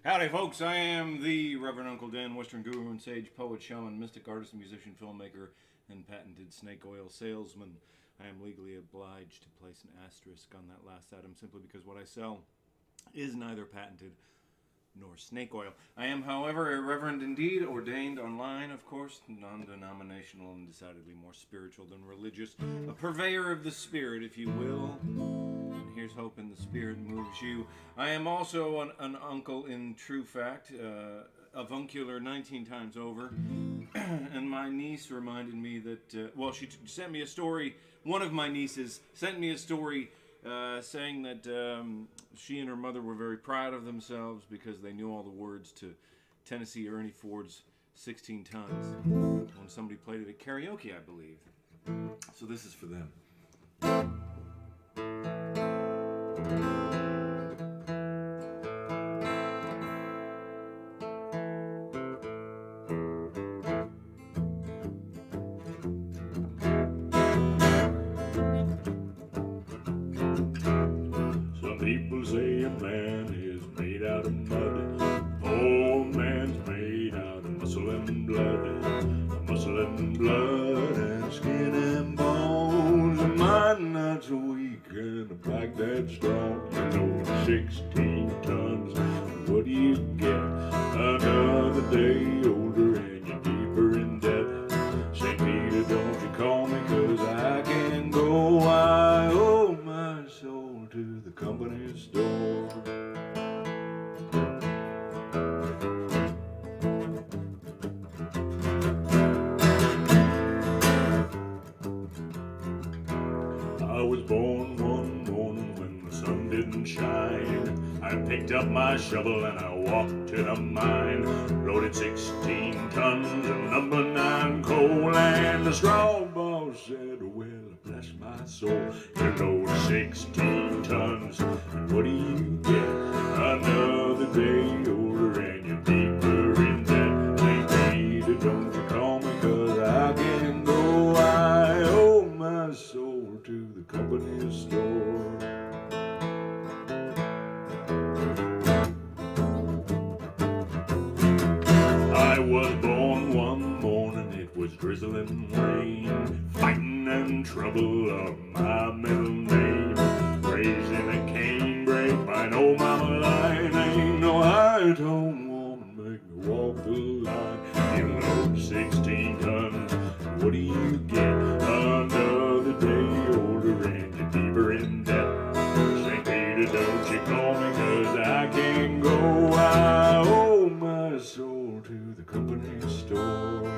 Howdy, folks. I am the Reverend Uncle Dan, Western Guru and Sage, Poet, Shaman, Mystic Artist, Musician, Filmmaker, and patented snake oil salesman. I am legally obliged to place an asterisk on that last item simply because what I sell is neither patented nor snake oil. I am, however, a reverend indeed, ordained online, of course, non-denominational and decidedly more spiritual than religious. A purveyor of the spirit, if you will. And here's hoping the spirit moves you. I am also an uncle in true fact, avuncular 19 times over. And my niece reminded me that, she sent me a story. One of my nieces sent me a story saying that she and her mother were very proud of themselves because they knew all the words to Tennessee Ernie Ford's 16 Tons when somebody played it at karaoke, I believe. So this is for them. People say a man is made out of mud. Oh, man's made out of muscle and blood. Muscle and blood and skin and bones. A mind that's weak and a back that's strong. You know, 16 tons. What do you get? Another day older and you're deeper in debt. St. Peter, don't you call me, 'cause I can't go. I owe my soul to the company store. I was born one morning when the sun didn't shine. I picked up my shovel and I walked to the mine. Loaded 16 tons of number 9 coal, and the straw boss said, well, bless my soul, you load 16 tons, and what do you get? Another day older and you're deeper in debt. St. Peter, don't you call me, 'cause I can't go. I owe my soul to the company store. I was born one morning, it was drizzling rain. Fighting and trouble are my middle name. Raised in a canebrake by an old mama line. Ain't no high-tone woman make me walk the line. You load 16 tons, what do you get? Another day older and you're deeper in debt. St. Peter, don't you call me, 'cause I can't go. I owe my soul to the company store.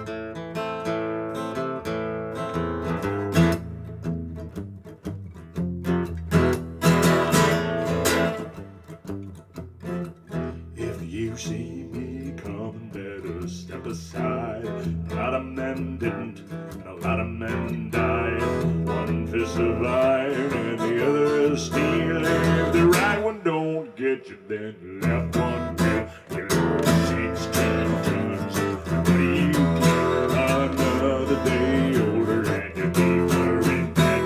If you see me coming, better step aside. A lot of men didn't, and a lot of men died. One fist survived and the other is steel. If the right one don't get you, then the left one will. You load 16 tons, what do you get? Another day older and you're deeper in debt.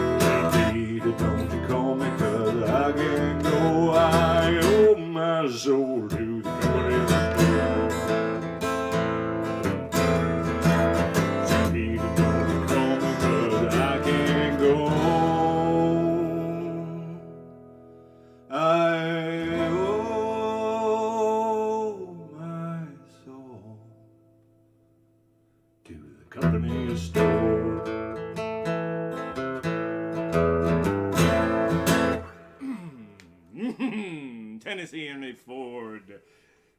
St. Peter, don't you call me, 'cause I can't go. I owe my soul to the company store. St. Peter, don't you call me, 'cause I can't go. I owe my soul to the company store. Tennessee Ernie Ford,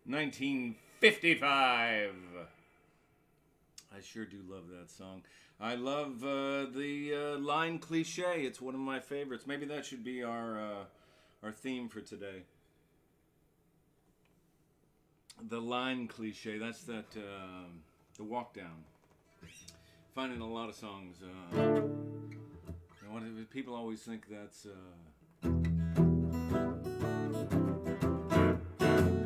1955. I sure do love that song. I love the line cliche. It's one of my favorites. Maybe that should be our theme for today. The line cliche. That's that the walk down. finding a lot of songs. And people always think that's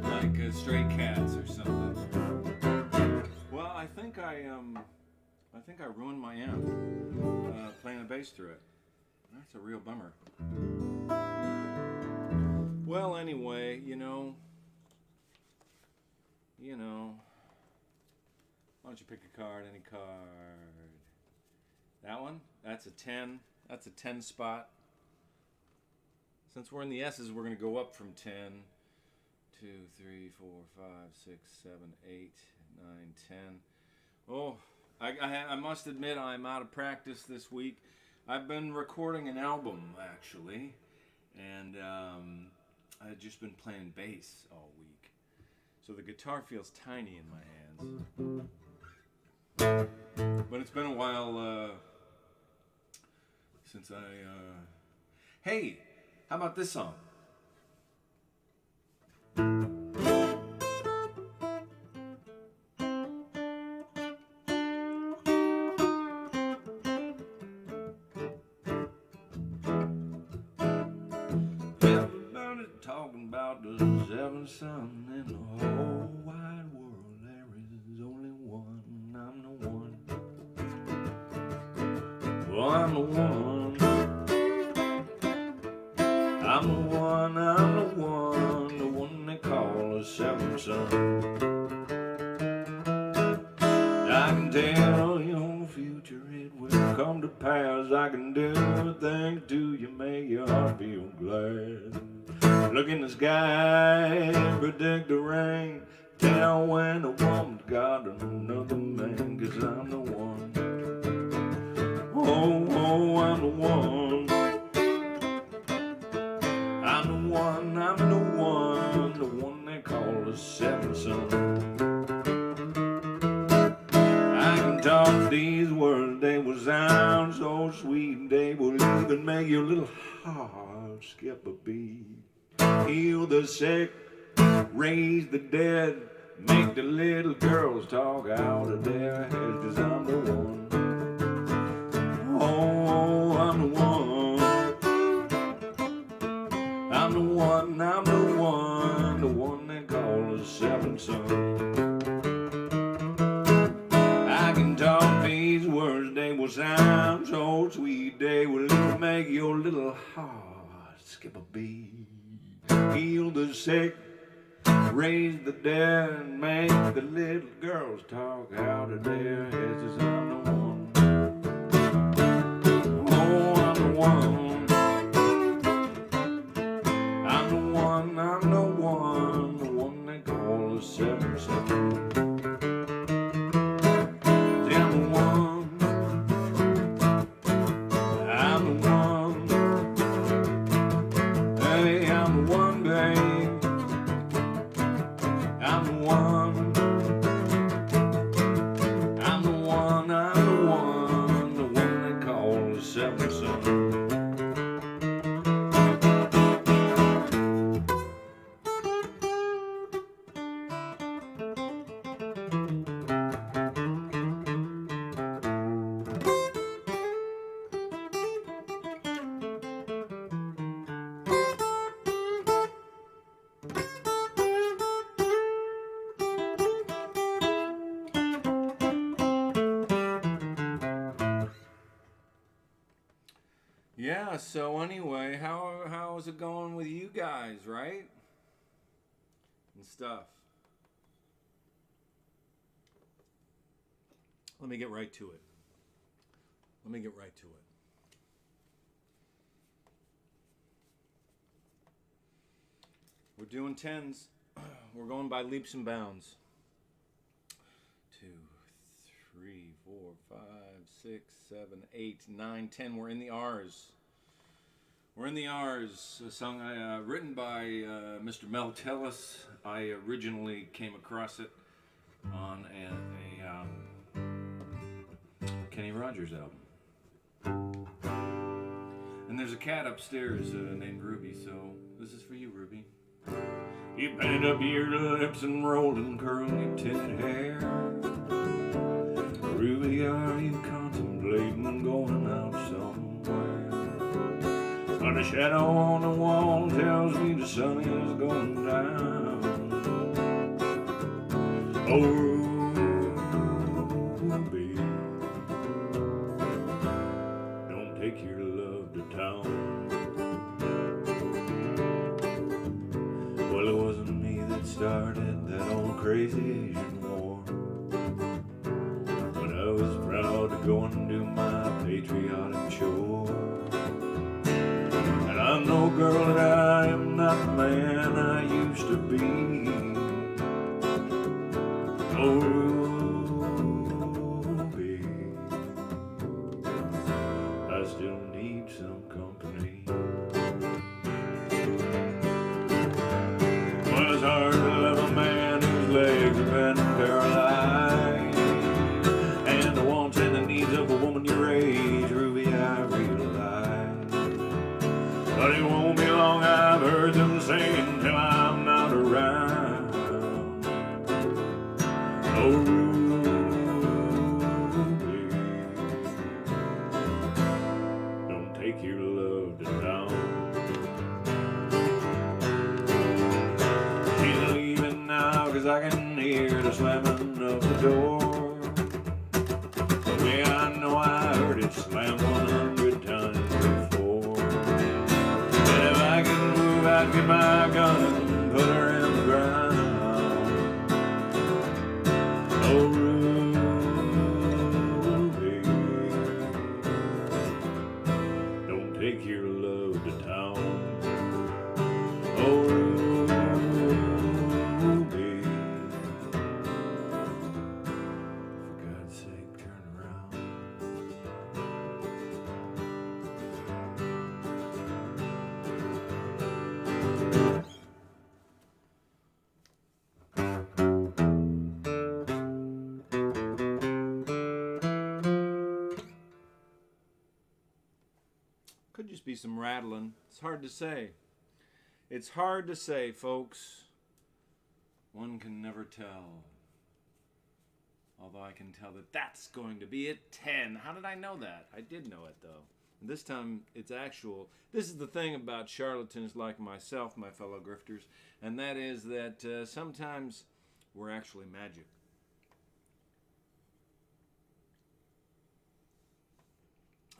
like Stray Cats or something. Well, I think I ruined my amp playing the bass through it. That's a real bummer. Well, anyway, you know. Why don't you pick a card, any card? That one? That's a 10. That's a 10 spot. Since we're in the S's, we're going to go up from 10. 2, 3, 4, 5, 6, 7, 8, 9, 10. Oh, I must admit I'm out of practice this week. I've been recording an album, actually. And I've just been playing bass all week. So the guitar feels tiny in my hands. But it's been a while since Hey, how about this song? Everybody talking about the seventh son in the whole wide world. There is only one. I'm the one. Well, I'm the one. I'm the one. I'm the one. The one they call the seventh son. I can tell your future it will come to pass. I can do things to you, make your heart feel glad. Look in the sky, predict the rain. Tell when a woman's got another man, 'cause I'm the one. Oh, oh, I'm the one. I'm the one, I'm the one they call the seventh son. I can talk these words, they will sound so sweet. They will even make your little heart skip a beat. Heal the sick, raise the dead, make the little girls talk out of their heads, 'cause I'm the one. Oh, I'm the one. I'm the one, I'm the one they call the seventh son. I can talk these words, they will sound so sweet. They will even make your little heart skip a beat. Heal the sick, raise the dead, make the little girls talk out of their heads, 'cause I'm the one. Oh, I'm the one. I'm the one, I'm the one they call the seventh son. See, I'm the one. I'm the one. Hey, I'm the one, babe. I'm the one. I'm the one, I'm the one they call the seventh son. Yeah, so anyway, how is it going with you guys, right? And stuff. Let me get right to it. We're doing 10s. We're going by leaps and bounds. 2, 3, 4, 5, 6, 7, 8, 9, 10. We're in the R's. We're in the R's. A song written by Mr. Mel Tellis. I originally came across it on a Kenny Rogers album. And there's a cat upstairs named Ruby, so this is for you, Ruby. You painted up your lips and rolled and curled your tinted hair. Ruby, are you contemplating going out somewhere? But the shadow on the wall tells me the sun is going down. Oh, Ruby, don't take your love to town. Well, it wasn't me that started that old crazy Asian war, but I was proud to go and do my patriotic chore. And I know, girl, that I am not the man I used to be. Oh, Ruby, I still need some company. Well, it's hard to love a man whose legs have been paralyzed, and the wants and the needs of a woman your age, Ruby, I realize. But it won't be long, I've heard them saying, till I'm not around. Oh, Ruby, don't take your love to town. She's leaving now, 'cause I can hear the slamming of the door. But yeah, I know I heard it slam 100 times before. And if I could move, I'd get my gun and put her in the ground. Oh, Ruby, don't take your love to town. Oh, Ruby, for God's sake, turn around. Could just be some rattling. It's hard to say. It's hard to say, folks. One can never tell. Although I can tell that that's going to be at 10. How did I know that? I did know it, though. And this time, it's actual. This is the thing about charlatans like myself, my fellow grifters, and that is that sometimes we're actually magic.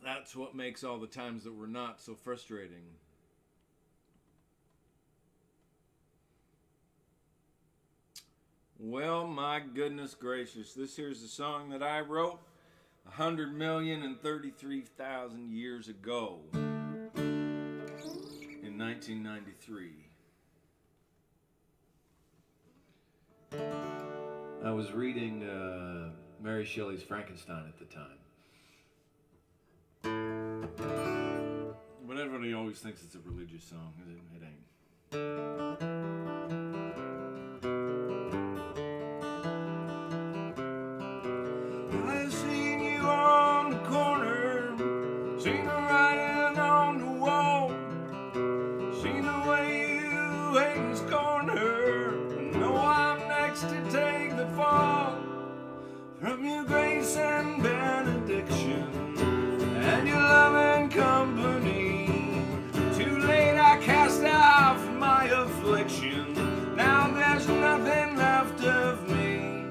That's what makes all the times that we're not so frustrating. Well, my goodness gracious, this here's a song that I wrote 100,033,000 years ago in 1993. I was reading Mary Shelley's Frankenstein at the time. But everybody always thinks it's a religious song. It ain't. I've seen you on the corner, seen the writing on the wall, seen the way you hate this corner, and know I'm next to take the fall from your grace and benediction and your loving company. Too late I cast off my affliction. Now there's nothing left of me.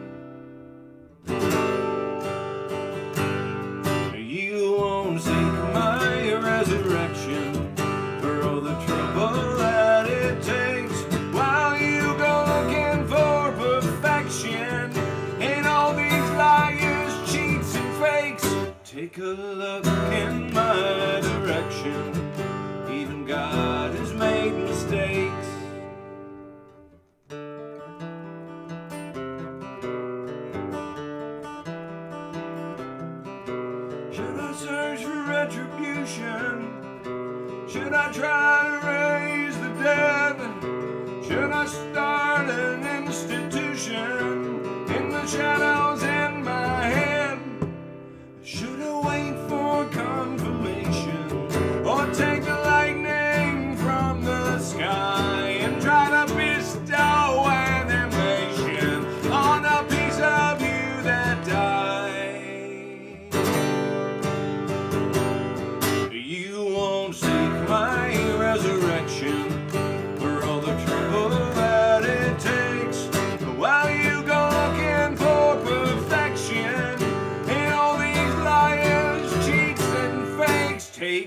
You won't seek my resurrection for all the trouble that it takes, while you go looking for perfection in all these liars, cheats, and fakes. Take a look in my direction. Even God has made mistakes. Should I search for retribution? Should I try to raise the dead? Should I start an institution in the shadows in my head? Should I wait for confirmation, or take the lightning from the sky and try to bestow animation on a piece of you that died?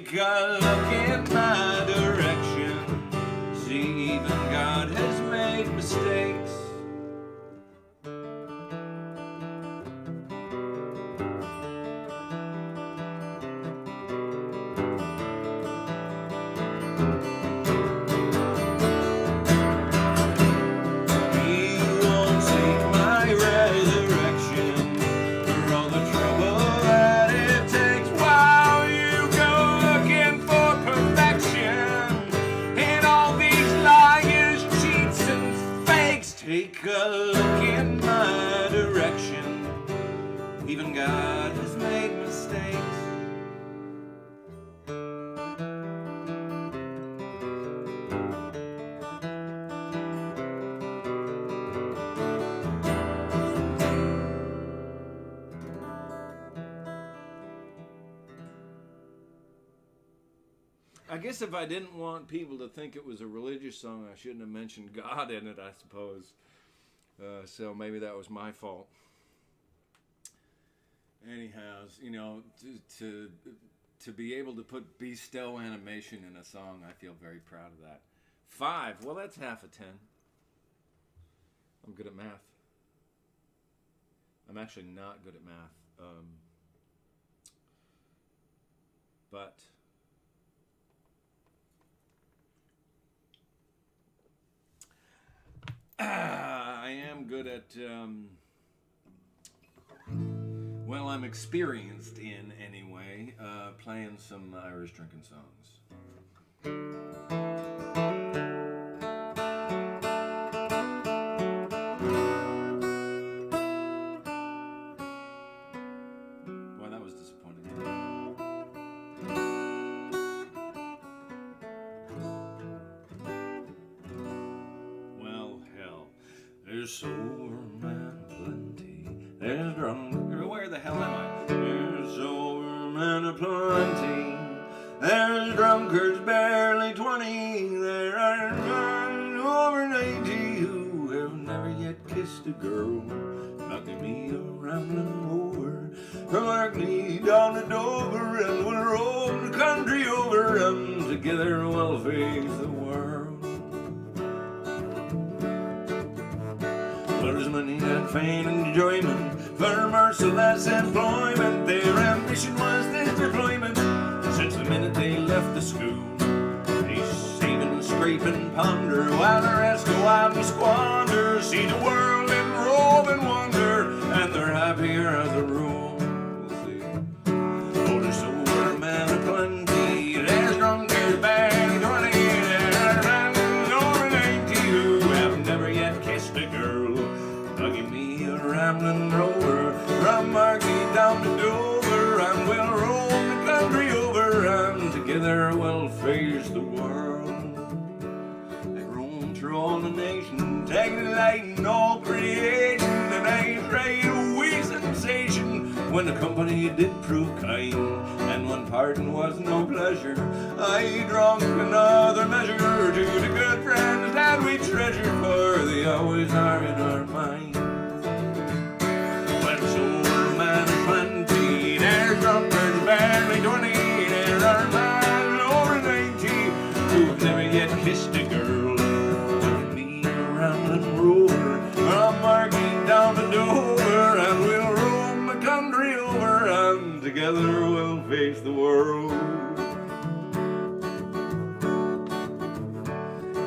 take a look in my direction. See, even God has made mistakes. Take a look in my direction. Even God has made mistakes. I guess if I didn't want people to think it was a religious song, I shouldn't have mentioned God in it, I suppose. So maybe that was my fault. Anyhow, you know, to be able to put bestow animation in a song, I feel very proud of that. 5, well, that's half a 10. I'm good at math. I'm actually not good at math. But I am good at, well, I'm experienced in, anyway, playing some Irish drinking songs. Boy, that was disappointing. There's sober men plenty, there's drunk. Where the hell am I? There's sober men aplenty, there's drunkards barely 20. There are men over 90 who have never yet kissed a girl. Knocking me around and over, from Orkney down to Dover, and we'll roam the country over, and together we'll face the world. There's money and fame and enjoyment, for merciless employment. Their ambition was this deployment since the minute they left the school. They save and scrape and ponder, while the rest go out and squander. See the world and rove and wander, and they're happier as a rule. We'll see. Oh, there's sober men aplenty, there's drunkards barely 20. There's men over 90 who have never yet kissed a girl. Give me a rambling rover, from Orkney down to Dover, and we'll roam the country over, and together we'll face the world. They roam through all the nation, taking delight in all creation, and ain't afraid of wee sensation when the company did prove kind, and when parting was no pleasure, I drunk another measure to the good friends that we treasure, for they always are in our mind. When sober men plenty, there's drunkards barely 20. There are men over 90 who've never yet kissed a girl. With me around and rover, from Orkney down to Dover, and we'll roam the country over, and together we'll face the world.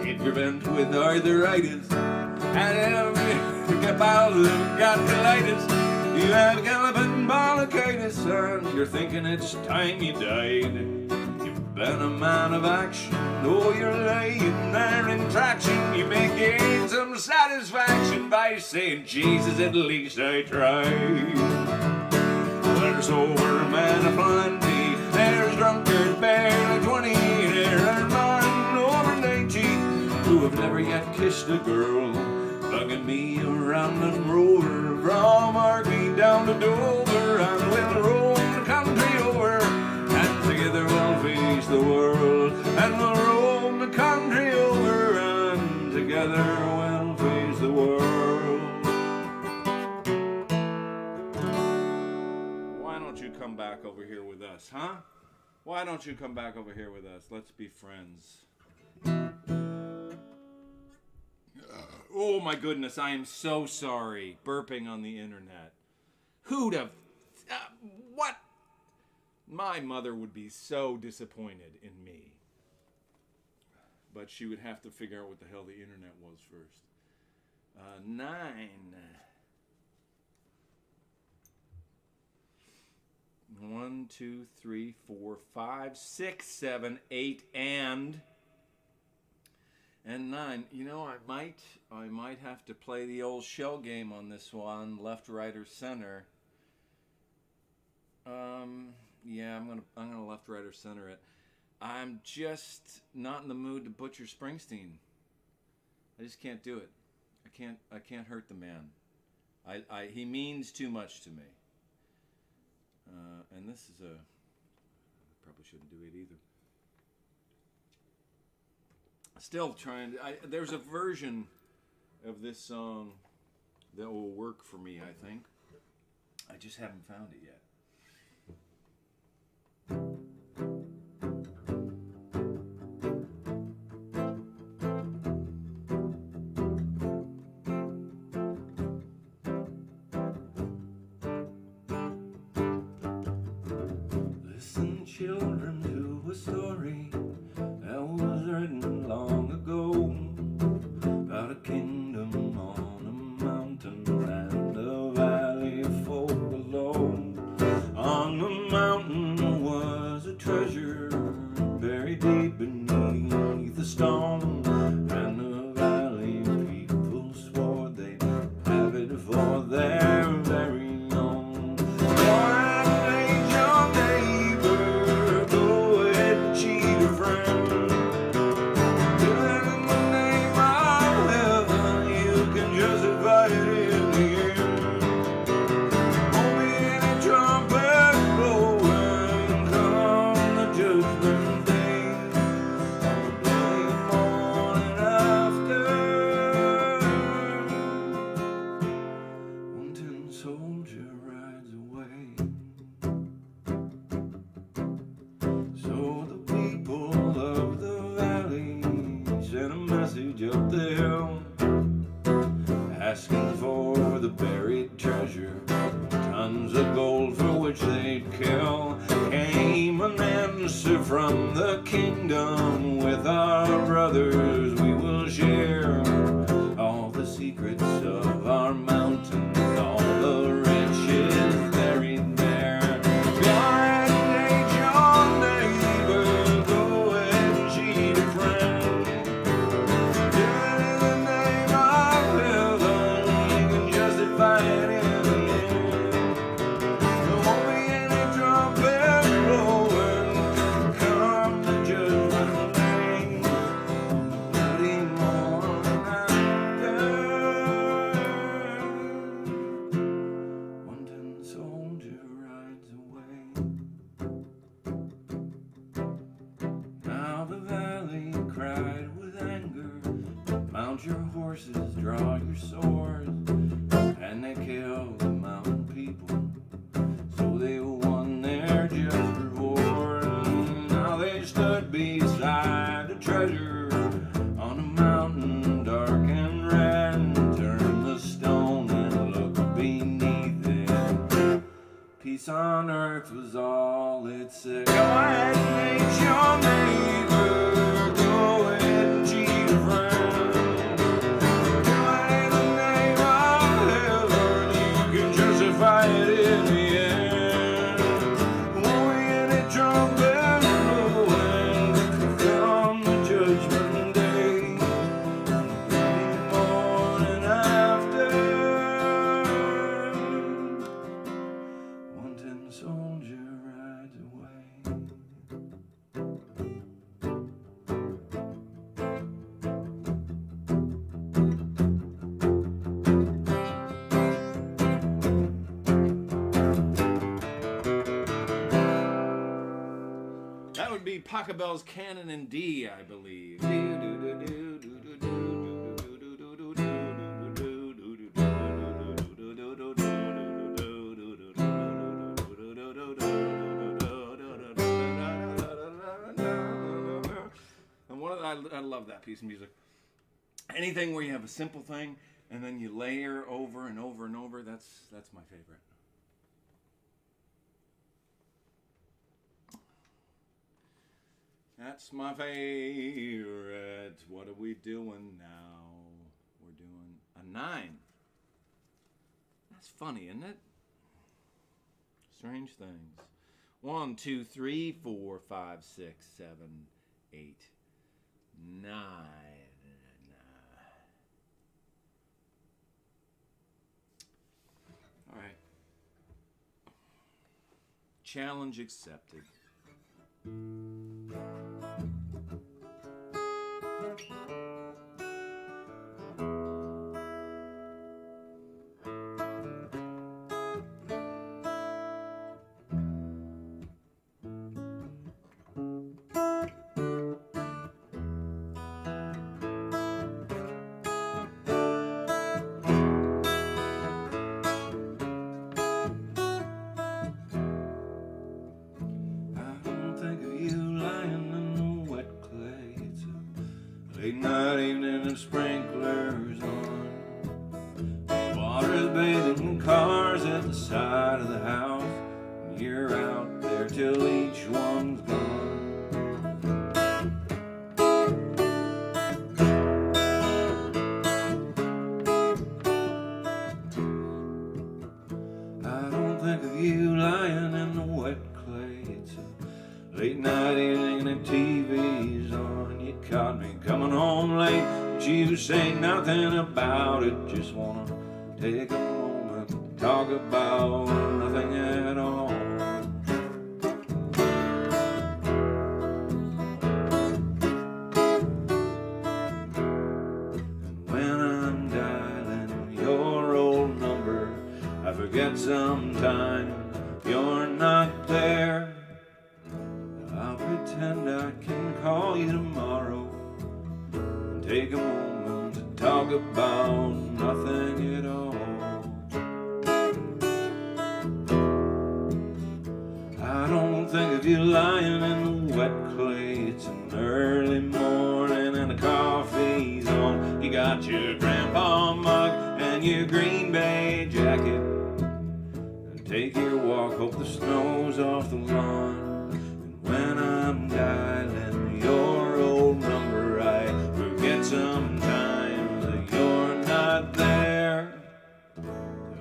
If you're bent with arthritis, and if you got colitis, you have galloping bronchitis, and you're thinking it's time you died. You've been a man of action, though you're laying there in traction. You may gain some satisfaction by saying, Jesus, at least I tried. There's sober men aplenty, there's drunkards barely 20. There are men over 90 who have never yet kissed a girl. Bugging me around and rover, from Orkney down to Dover, and we'll roam the country over, and together we'll face the world. And we'll roam the country over, and together we'll face the world. Why don't you come back over here with us, huh? Why don't you come back over here with us? Let's be friends. Oh my goodness, I am so sorry. Burping on the internet. Who'd have... what? My mother would be so disappointed in me. But she would have to figure out what the hell the internet was first. 9. 1, 2, 3, 4, 5, 6, 7, 8, and 9. You know, I might have to play the old shell game on this one, left, right, or center. Yeah, I'm gonna left, right, or center it. I'm just not in the mood to butcher Springsteen. I just can't do it. I can't hurt the man. He means too much to me. And this is probably shouldn't do it either. Still trying to, there's a version of this song that will work for me, I think. I just haven't found it yet. Listen, children, to a story that was written long ago about a kingdom on a mountain and a valley of folk below. On the mountain was a treasure buried deep beneath the stone, and the valley people swore they'd have it for their very own. Up the hill, asking for the buried treasure, tons of gold for which they'd kill. Came an answer from the kingdom, with our brothers we will share all the secrets of our mountain, all the riches buried there. Go ahead and date your neighbor, go ahead and cheat a friend. Mount your horses, draw your swords, and they killed the mountain people, so they won their just reward. Now they stood beside a treasure on a mountain dark and red, turned the stone and looked beneath it. Peace on earth was all it said. Go ahead and hate your neighbor, go ahead and cheat a friend. It in the end. Won't we get a trumpet blowing come the judgment day, the morning after? One tin soldier rides away. That would be Pachelbel's Canon in D, I believe. love that piece of music. Anything where you have a simple thing and then you layer over and over and over, that's my favorite. That's my favorite. What are we doing now? We're doing a 9. That's funny, isn't it? Strange things. 1, 2, 3, 4, 5, 6, 7, 8, 9. All right. Challenge accepted. Late night evening and sprinklers on. Water's bathing cars at the side of the house. And you're out there till each one's gone. I don't think of you lying in the wet clay. It's a late night evening and TV's on. You caught me coming home late, but you say nothing about it. Just wanna take a moment to talk about nothing at all. And when I'm dialing your old number, I forget sometimes you're not there. I'll pretend I can call you tomorrow and take a moment to talk about nothing at all. I don't think of you lying in the wet clay. It's an early morning and the coffee's on. You got your grandpa mug and your Green Bay jacket, and take your walk, hope the snow's off the lawn. When I'm dialing your old number, I forget sometimes that you're not there.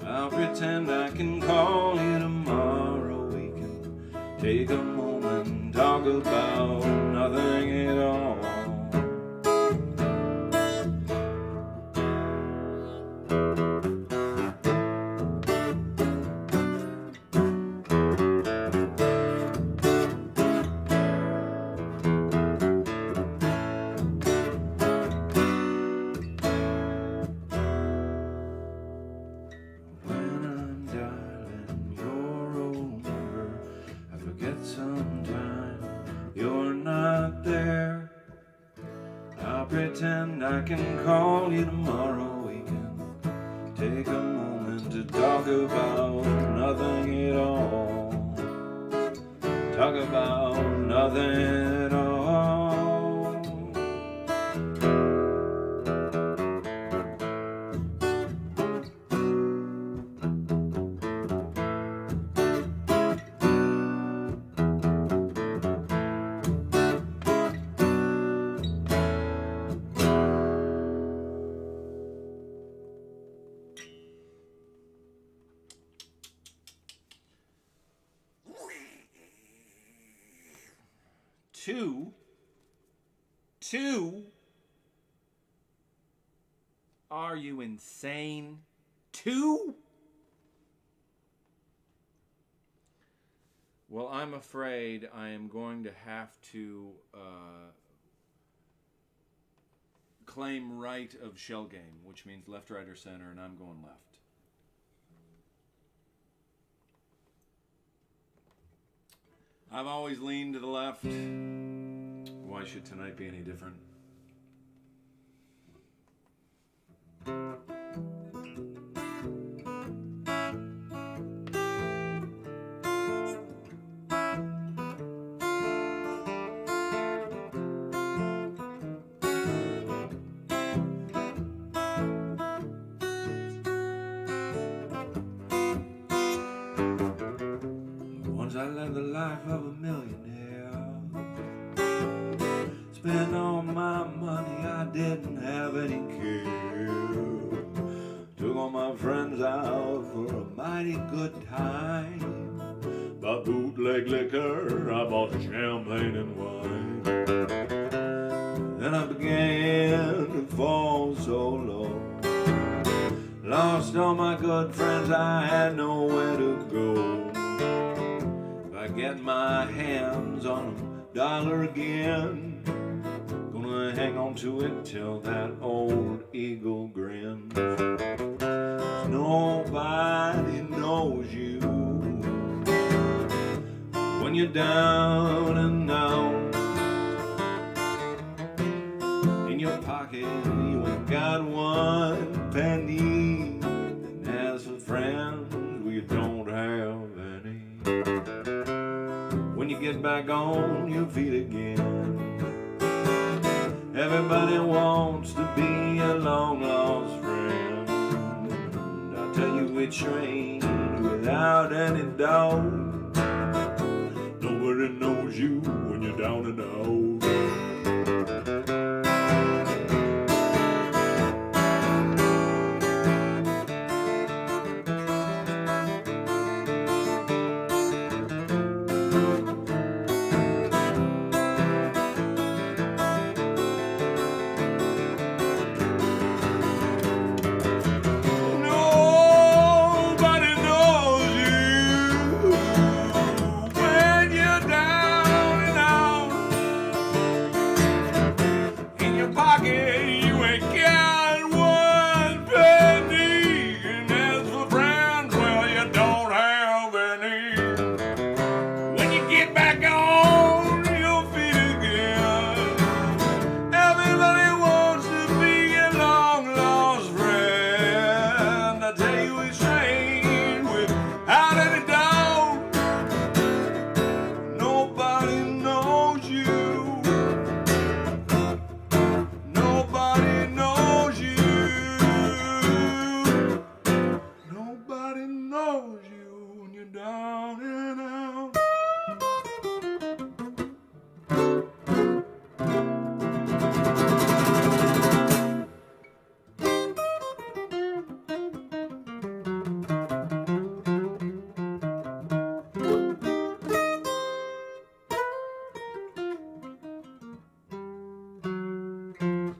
I'll pretend I can call you tomorrow. We can take a moment and talk about nothing at all. Pretend I can call you tomorrow. We can take a moment to talk about nothing at all. Talk about nothing at all. Two? Are you insane? 2? Well, I'm afraid I am going to have to claim right of shell game, which means left, right, or center, and I'm going left. I've always leaned to the left. Why should tonight be any different? life of a millionaire. Spent all my money, I didn't have any care. Took all my friends out for a mighty good time. Bought bootleg liquor, I bought champagne and wine. Then I began to fall so low. Lost all my good friends, I had nowhere to go. If I get my hands on a dollar again, gonna hang on to it till that old eagle grins. 'Cause nobody knows you when you're down and out. In your pocket you ain't got one penny, and as for friends, well, you don't have any. When you get back on your feet again, everybody wants to be a long-lost friend. I tell you it's strange, without any doubt, nobody knows you when you're down and out.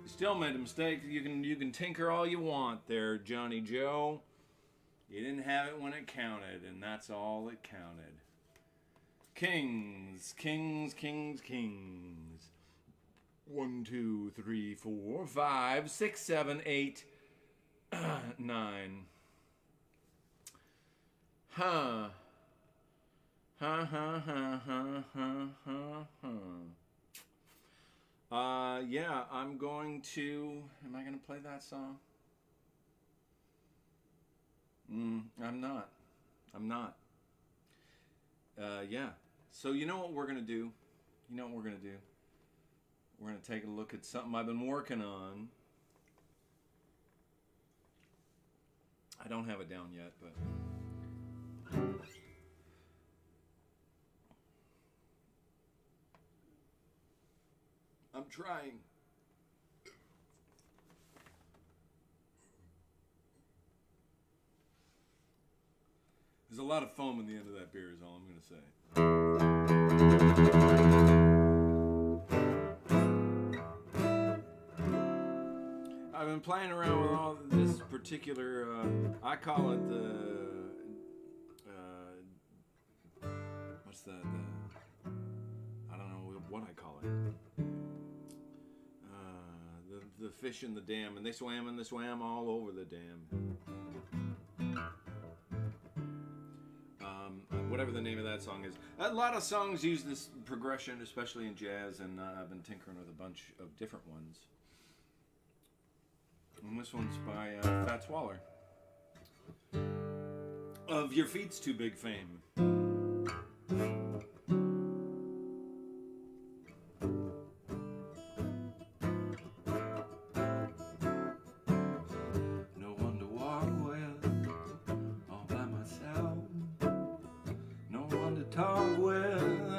Still made a mistake. You can tinker all you want there, Johnny Joe. You didn't have it when it counted, and that's all that counted. Kings, kings, kings, kings. 1, 2, 3, 4, 5, 6, 7, 8, 9. Huh. Huh, huh, huh, huh, huh, huh, huh. Yeah, I'm going to... Am I going to play that song? I'm not. Yeah. So you know what we're going to do? We're going to take a look at something I've been working on. I don't have it down yet, but... I'm trying. There's a lot of foam in the end of that beer is all I'm going to say. I've been playing around with all this particular, I call it the, what's that, I don't know what I call it. The fish in the dam, and they swam all over the dam. Whatever the name of that song is. A lot of songs use this progression, especially in jazz, and I've been tinkering with a bunch of different ones. And this one's by Fats Waller of Your Feet's Too Big fame. Talk with,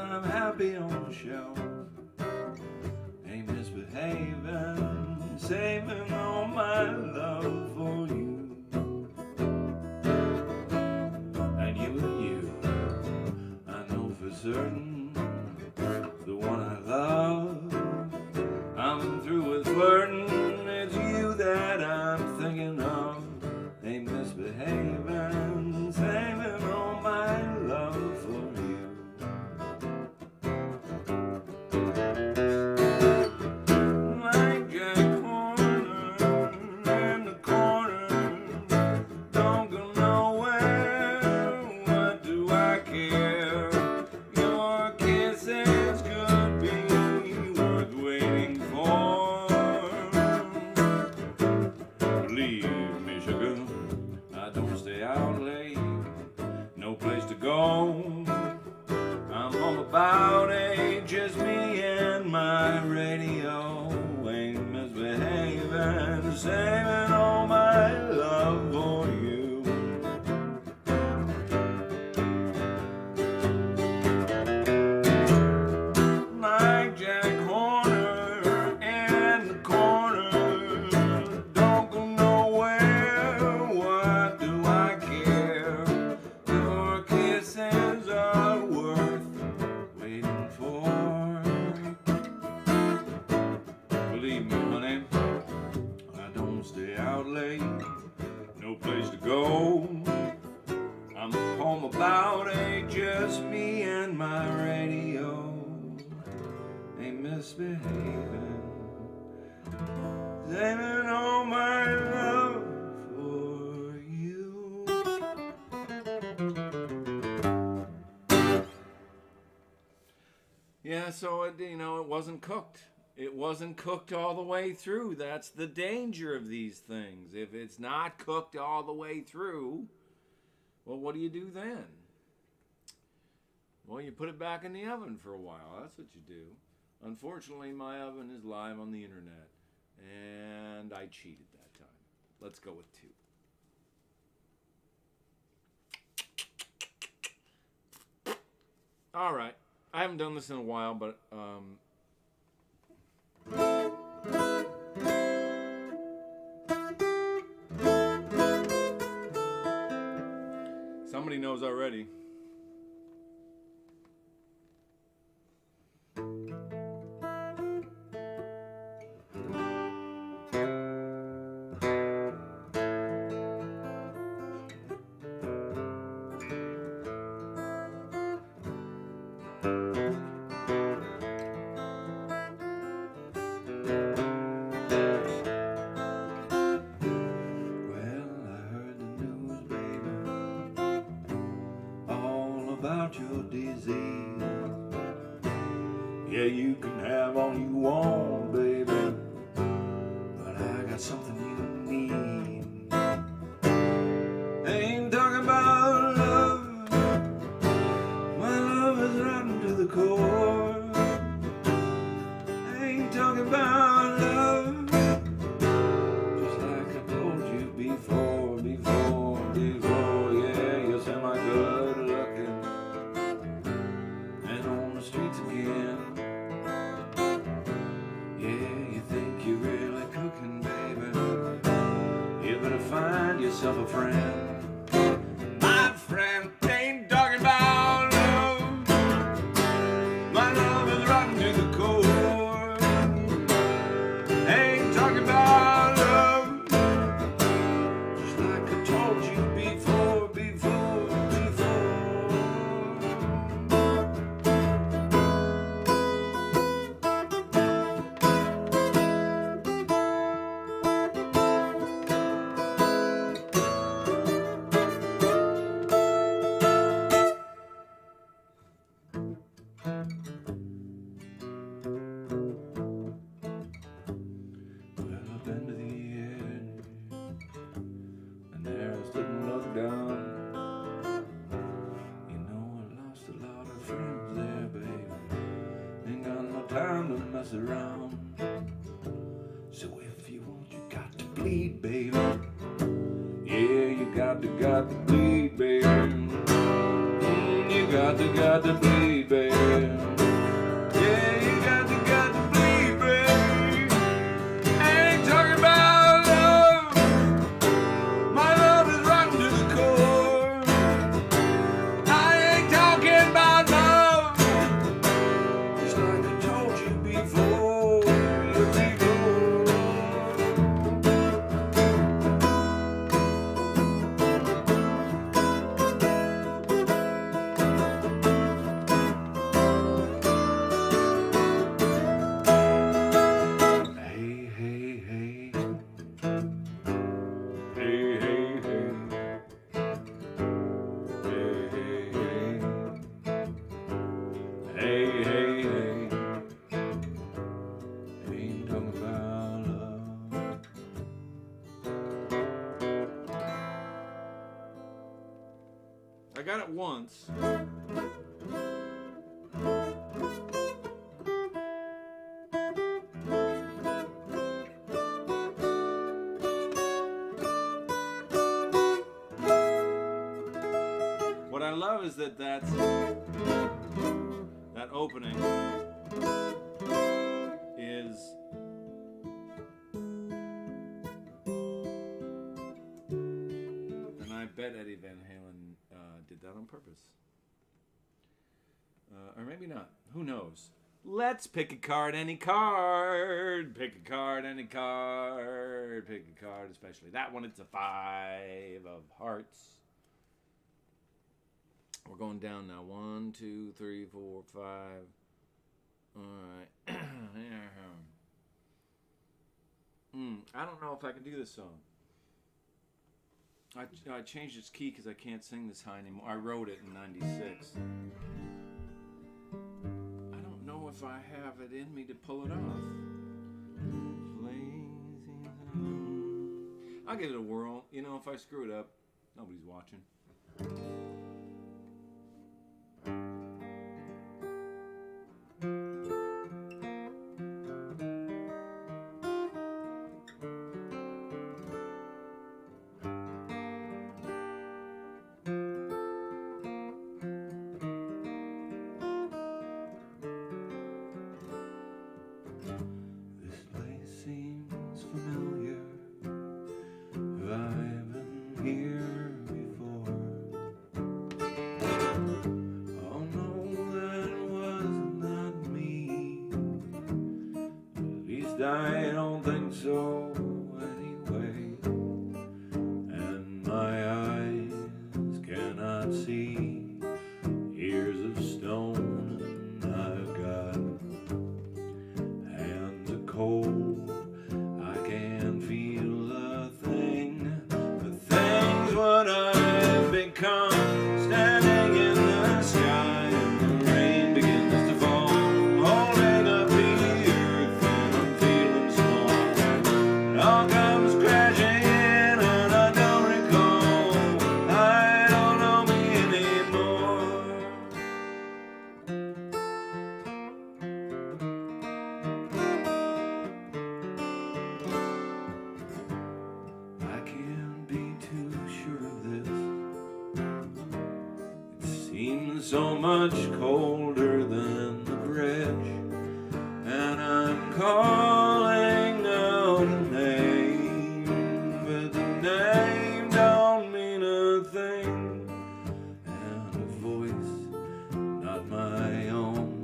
believe me, sugar, I don't stay out late. No place to go. I'm home about 8, just me and my radio. Ain't misbehaving, saving all my love for you. Like Jack Horner in the corner, don't go nowhere, what do I care? Your kisses are worth waiting for. Believe me, honey, I don't stay out late, no place to go. I'm home about 8, just me and my radio. Ain't misbehaving, saving all my love for you. Yeah, so it wasn't cooked. It wasn't cooked all the way through. That's the danger of these things. If it's not cooked all the way through, well, what do you do then? Well, you put it back in the oven for a while. That's what you do. Unfortunately, my oven is live on the internet, and I cheated that time. Let's go with 2. All right. I haven't done this in a while, but somebody knows already. About your disease. Yeah, you can have all you want, baby, but I got something you need. Ain't talking about love. My love is rotten to the core. Ain't talking about love. Just like I told you before. Yeah, you're semi-good looking and on the streets again. Yeah, you think you're really cooking, baby. You better find yourself a friend. My friend ain't talking about love. My love is rotten to the core. Ain't talking about love. Just like I told you before. Time to mess around. So if you want, you got to bleed, baby. Yeah, you got to bleed, baby. You got to bleed, baby. Yeah, you got to bleed, baby. I ain't talking about love. My love is rotten to the core. I ain't talking about love. Just like I told you before. got it once. What I love is that that opening is and I bet Eddie Van Halen did that on purpose. Or maybe not. Who knows? Let's pick a card, any card. Pick a card, any card. Pick a card, especially that one. It's a 5 of hearts. We're going down now. 1, 2, 3, 4, 5. All right. I don't know if I can do this song. I changed its key because I can't sing this high anymore. I wrote it in '96. I don't know if I have it in me to pull it off. I'll give it a whirl. You know, if I screw it up, nobody's watching. I don't think so anyway, and my eyes cannot see, ears of stone, and I've got hands of cold. I can't feel a thing. The thing's what I've become, standing in the sky, and the rain begins to fall, holding up the earth, and I'm feeling small. It all comes crashing in, and I don't recall. I don't know me anymore. I can't be too sure of this. It seems so much colder than the bridge, and I'm calling out a name, but the name don't mean a thing, and a voice not my own.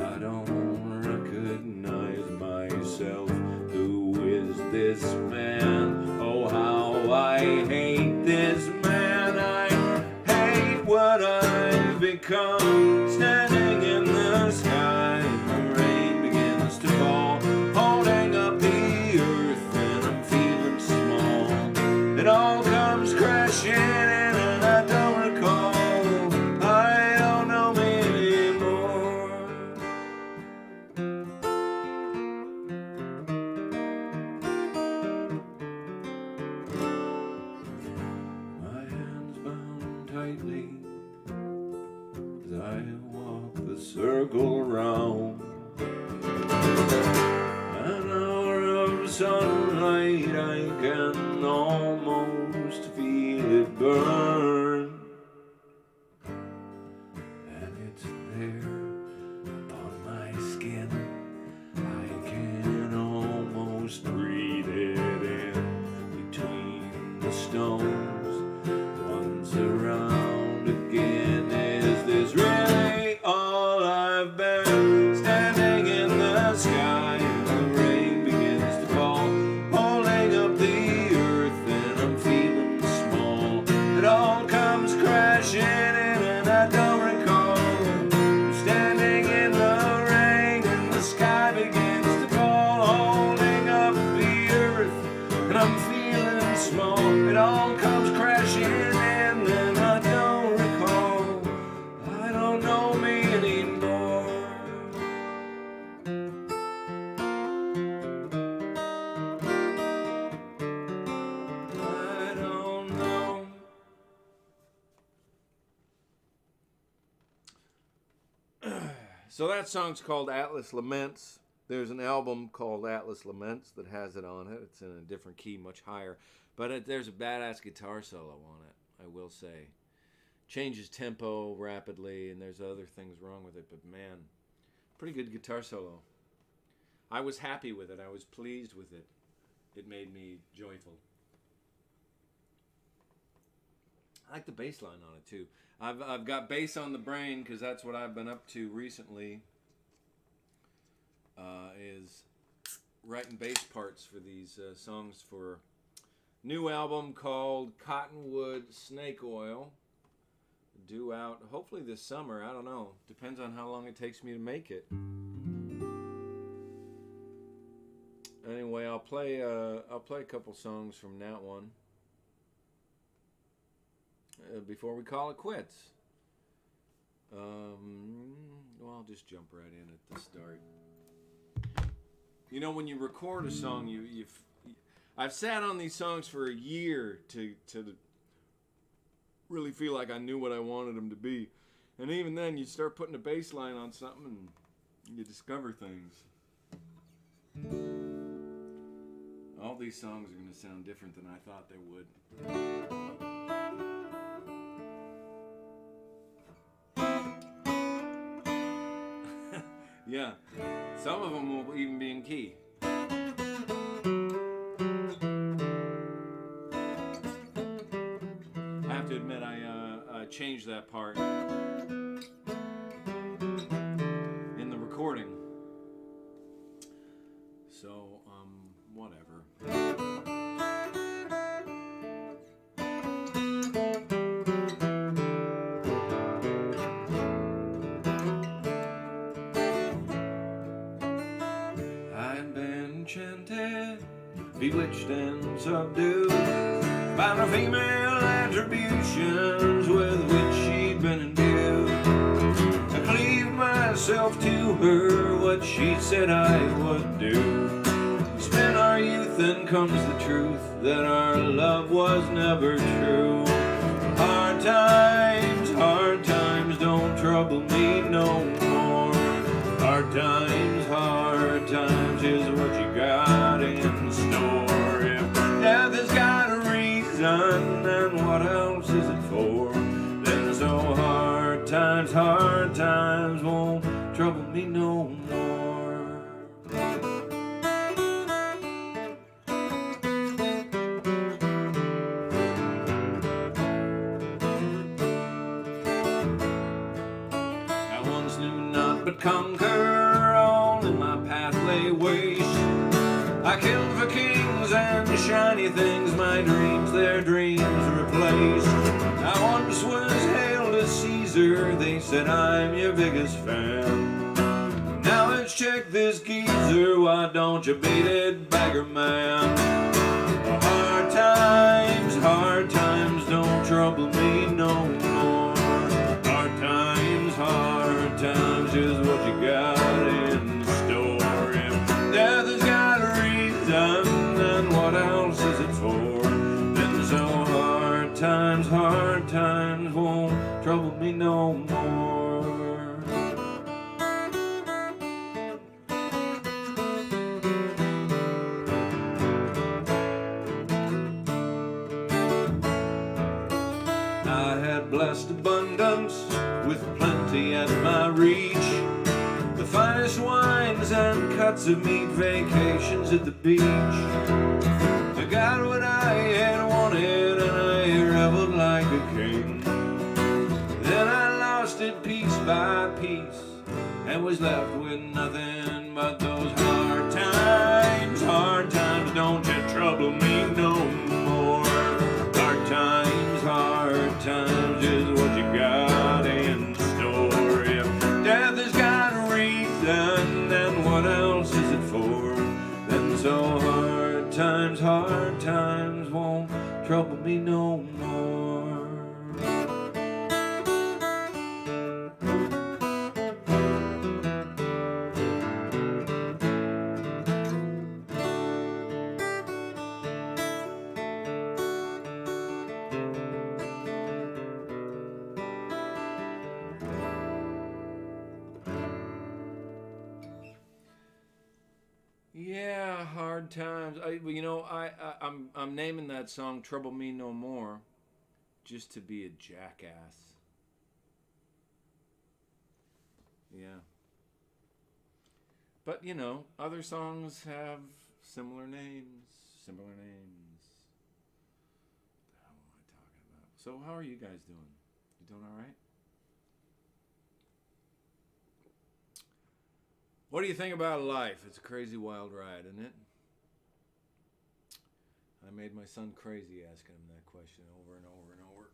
I don't recognize myself. Who is this man? Oh, how I hate this man. I hate what I've become, standing in the sky, and the rain begins to fall, holding up the earth, and I'm feeling small. It all comes crashing in, and I don't recall. I don't know me anymore. My hands bound tightly as I walk the circle round. An hour of sunlight, I can almost feel it burn, and it's there upon my skin. I can almost breathe it in between the stones. Once around again, is this really all I've been? Standing in the sky, and the rain begins to fall, holding up the earth, and I'm feeling small. It all comes crashing in, and I don't recall. I'm standing in the rain, and the sky begins to fall, holding up the earth, and I'm feeling small. It all comes crashing in, and I don't recall. I don't know me anymore. I don't know. So that song's called Atlas Laments. There's an album called Atlas Laments that has it on it. It's in a different key, much higher. But there's a badass guitar solo on it, I will say. Changes tempo rapidly, and there's other things wrong with it. But man, pretty good guitar solo. I was happy with it. I was pleased with it. It made me joyful. I like the bass line on it too. I've got bass on the brain because that's what I've been up to recently. Is writing bass parts for these songs for a new album called Cottonwood Snake Oil. Due out hopefully this summer. I don't know. Depends on how long it takes me to make it. Anyway, I'll play a couple songs from that one before we call it quits. Well, I'll just jump right in at the start. You know, when you record a song, I've sat on these songs for a year to really feel like I knew what I wanted them to be, and even then, you start putting a bass line on something, and you discover things. All these songs are going to sound different than I thought they would. Yeah, some of them will even be in key. I have to admit, I changed that part in the recording. So, whatever. I've been enchanted, bewitched and subdued by the female attributions with which she'd been endued. I cleaved myself to her, what she said I would do. Spent our youth and comes the truth that our love was never true. Hard times don't trouble me no more. Hard times is what you got in store. If death has got a reason, then what else is it for? Then so hard times won't trouble me no more. I once knew not but conquer, all in my path lay waste. I killed for kings and shiny things, my dreams their dreams replaced. I once was hailed as Caesar, they said I'm your biggest fan. Now let's check this geezer, why don't you beat it, beggar man? Hard times don't trouble me no more. Hard times is what you got in store. If death has got a reason, then what else is it for? Then so hard times won't trouble me no more. I had blessed abundance with plenty at my reach, the finest wines and cuts of meat, vacations at the beach. I got what I had wanted and I reveled like a king. Then I lost it piece by piece and was left with nothing but those hard times. Hard times don't you trouble me no more. Hard times is what you got in store. If death has got a reason, then what else is it for? Then so hard times won't trouble me no more. times. I'm naming that song "Trouble Me No More" just to be a jackass. Yeah. But other songs have similar names. Similar names. What the hell am I talking about? So how are you guys doing? You doing all right? What do you think about life? It's a crazy, wild ride, isn't it? I made my son crazy asking him that question over and over and over.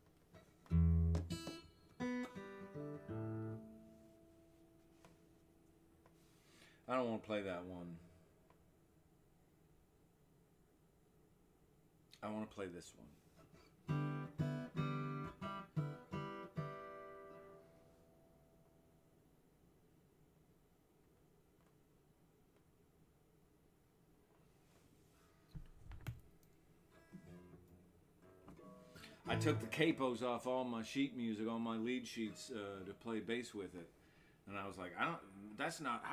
I don't want to play that one. I want to play this one. I took the capos off all my sheet music, all my lead sheets to play bass with it. And I was like, how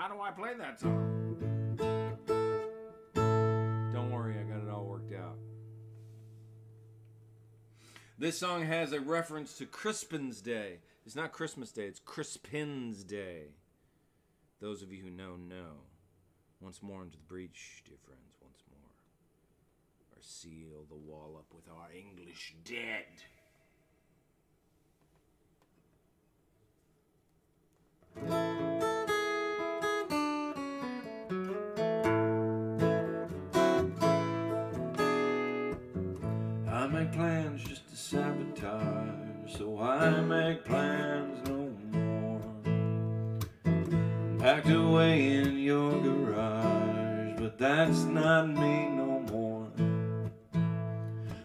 do I play that song? Don't worry, I got it all worked out. This song has a reference to Crispin's Day. It's not Christmas Day, it's Crispin's Day. Those of you who know. Once more into the breach, dear friends, once more. Or seal the wall up with our English dead. I make plans just to sabotage, so I make plans no more. I'm packed away in your garage, but that's not me no more.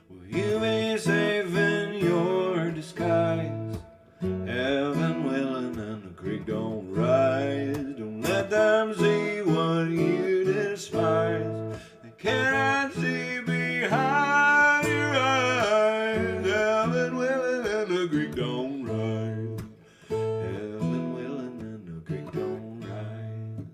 Will you be safe in your disguise? Heaven willing and the creek don't rise. Don't let them see what you despise. They cannot see behind your eyes. Heaven willing and the creek don't rise. Heaven willing and the creek don't rise.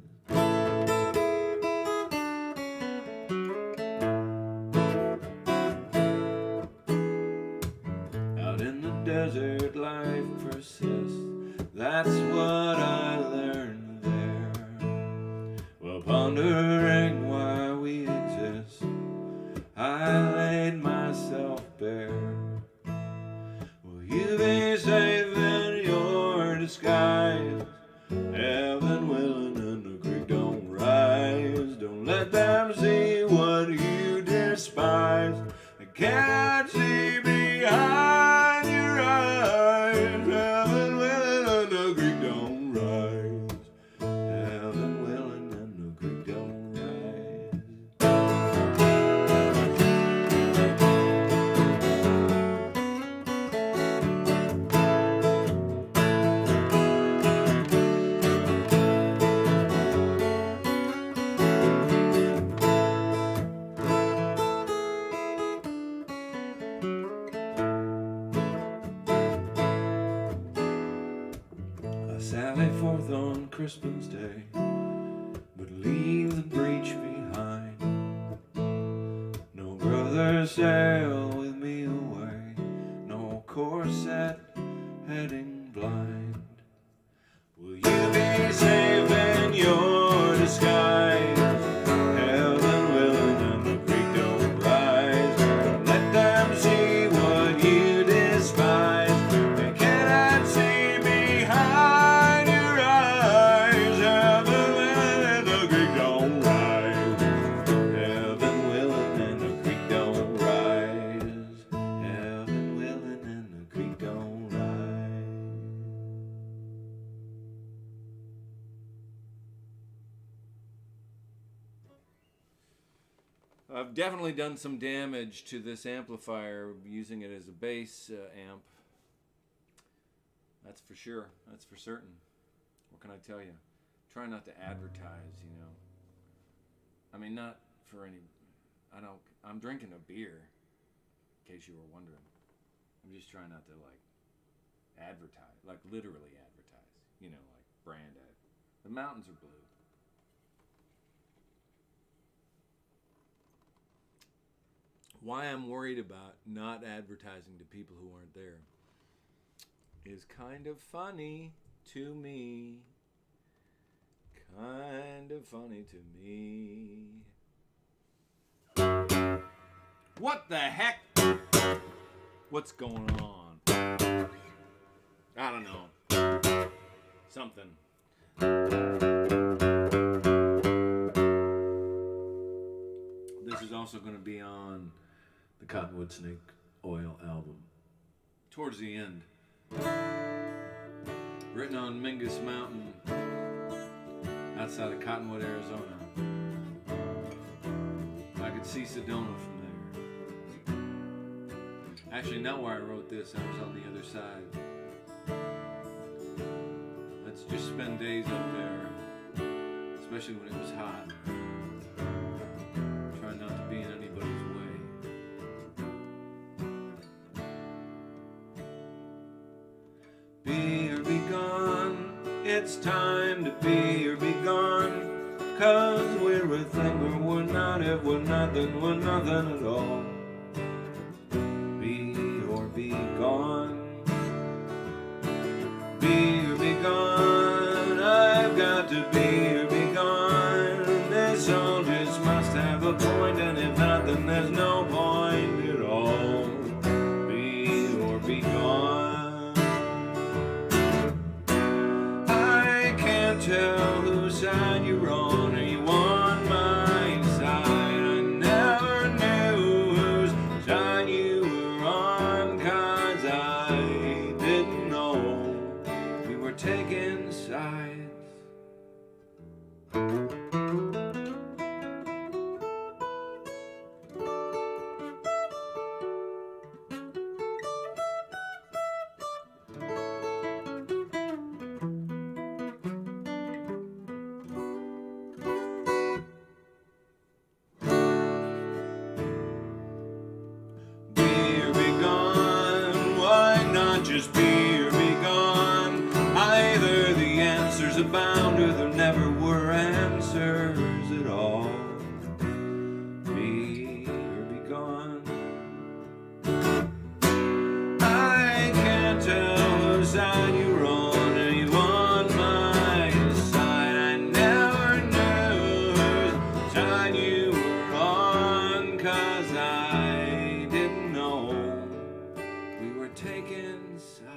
Out in the desert life persists. That's what I learned there. While pondering why we exist, I laid myself bare. Will you be safe in your disguise? Heaven willing and the creek don't rise. Don't let them see what you despise. They cannot see behind your eyes. Heaven willing and the creek don't rise. Heaven willing and the creek don't rise. I sally forth on Crispin's Day, but leave the breach behind. No brother sail with me away, no corset heading blind. Will you be safe in your disguise? Heaven willing and the creek don't rise. Don't let them see what you despise. They cannot see behind your eyes. Heaven willing and the creek don't rise. Heaven willing and the creek don't rise. Heaven willing and the creek don't rise. I've definitely done some damage to this amplifier using it as a bass amp. That's for sure. That's for certain. What can I tell you? Try not to advertise, I mean, not for any... I'm drinking a beer, in case you were wondering. I'm just trying not to, advertise. Like, literally advertise. Like brand ad. The mountains are blue. why I'm worried about not advertising to people who aren't there is kind of funny to me. Kind of funny to me. What the heck? What's going on? I don't know. Something. This is also going to be on the Cottonwood Snake Oil album. Towards the end. Written on Mingus Mountain outside of Cottonwood, Arizona. I could see Sedona from there. Actually, not where I wrote this. I was on the other side. Let's just spend days up there, especially when it was hot. Try not to be in anybody's way. Be or be gone, it's time to be or be gone. 'Cause we're a thing or we're not. If we're nothing, we're nothing at all. Be or be gone. Be or be gone. I've got to be or be gone. This all just must have a point, and if not, then there's no point at all. Be or be gone. I can't tell whose side you're on. Are you on my side? I never knew whose side you were on, 'cause I didn't know we were taking sides. Just be or be gone. Either the answers abound or there never were answers at all. Be or be gone. I can't tell whose side you're on. Are you on my side? I never knew whose side you were on, 'cause I didn't know we were taking sides.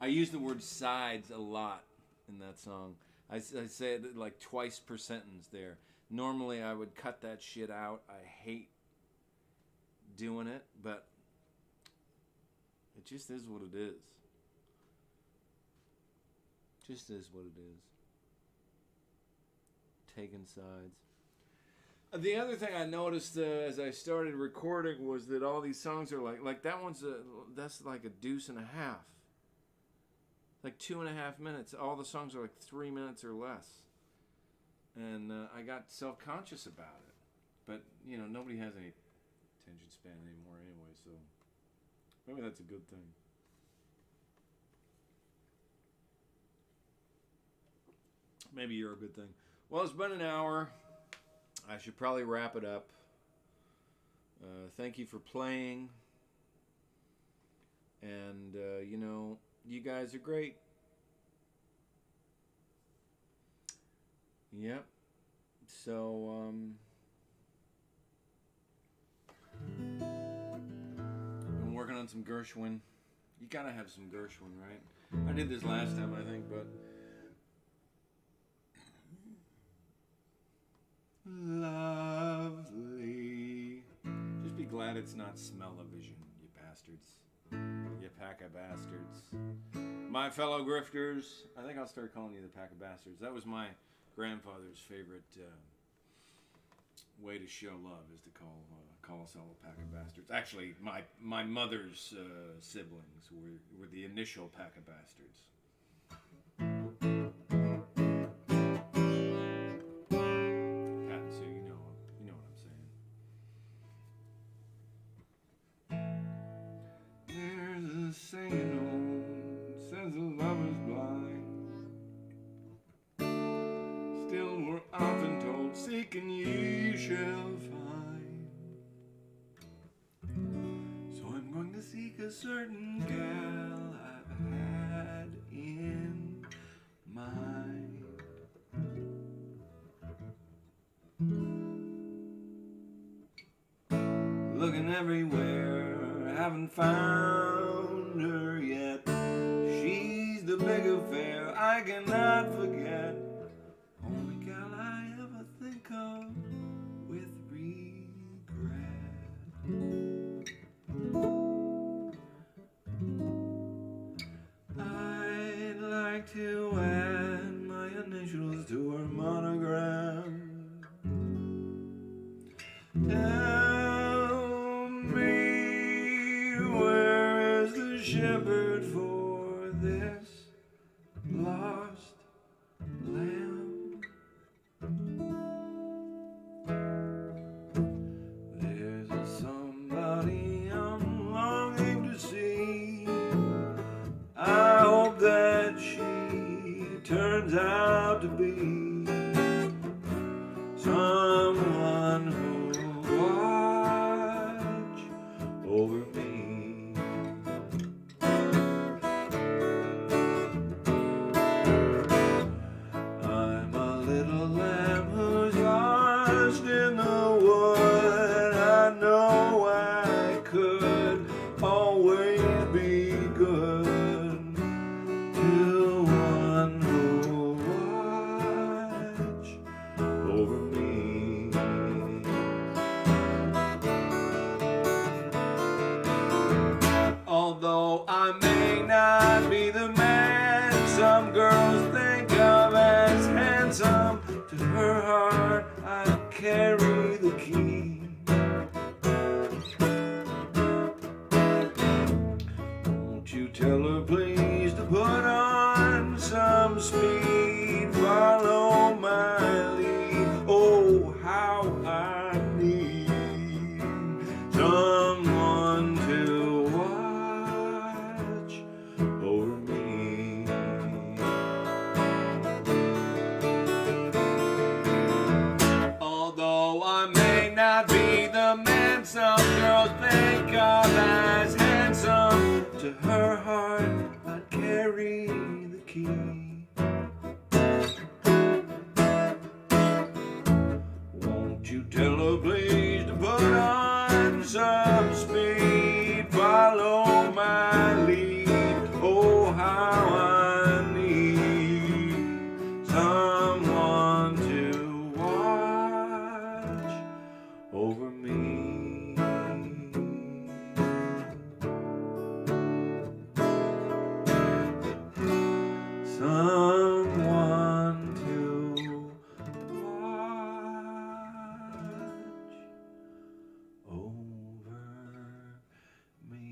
I use the word sides a lot in that song. I say it like twice per sentence there. Normally I would cut that shit out. I hate doing it, but it just is what it is. Just is what it is. Taking sides. The other thing I noticed as I started recording was that all these songs are like that one's that's like a deuce and a half. Like 2.5 minutes. All the songs are like 3 minutes or less. And I got self-conscious about it. But, you know, nobody has any attention span anymore anyway, so maybe that's a good thing. Maybe you're a good thing. Well, it's been an hour. I should probably wrap it up. Thank you for playing. And, you know, you guys are great. Yep. So, been working on some Gershwin. You gotta have some Gershwin, right? I did this last time, I think, but... Lovely. Just be glad it's not smell-o-vision, you bastards. You pack of bastards. My fellow grifters. I think I'll start calling you the pack of bastards. That was my grandfather's favorite way to show love, is to call us all a pack of bastards. Actually, my mother's siblings were the initial pack of bastards. Pat, so you know what I'm saying. There's a saying old says the love is blind. seeking ye shall find. So I'm going to seek a certain gal I've had in mind. Looking everywhere, haven't found her yet. She's the big affair I cannot forget. Only gal I ever think of with regret. I'd like to add my initials to her monogram. Tell me, where is the shepherd for this lost lamb? There's somebody I'm longing to see. I hope that she turns out to be someone who'll watch over me. I'm a little lamb who's lost in the wood. I know I could always be good to one who'll watch over me. Although I may not be the man some girls think of as handsome, to her heart I carry the key. Won't you tell her please to put on some speed, follow my lead. Oh, how I need someone to watch over me. Although I may not be the man some girls think of as handsome, to her heart I'd carry the key. Won't you tell her please to put on some speed, follow my lead. Oh, how I need someone to watch over me. Someone to watch over me.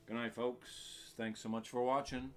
Good night, folks. Thanks so much for watching.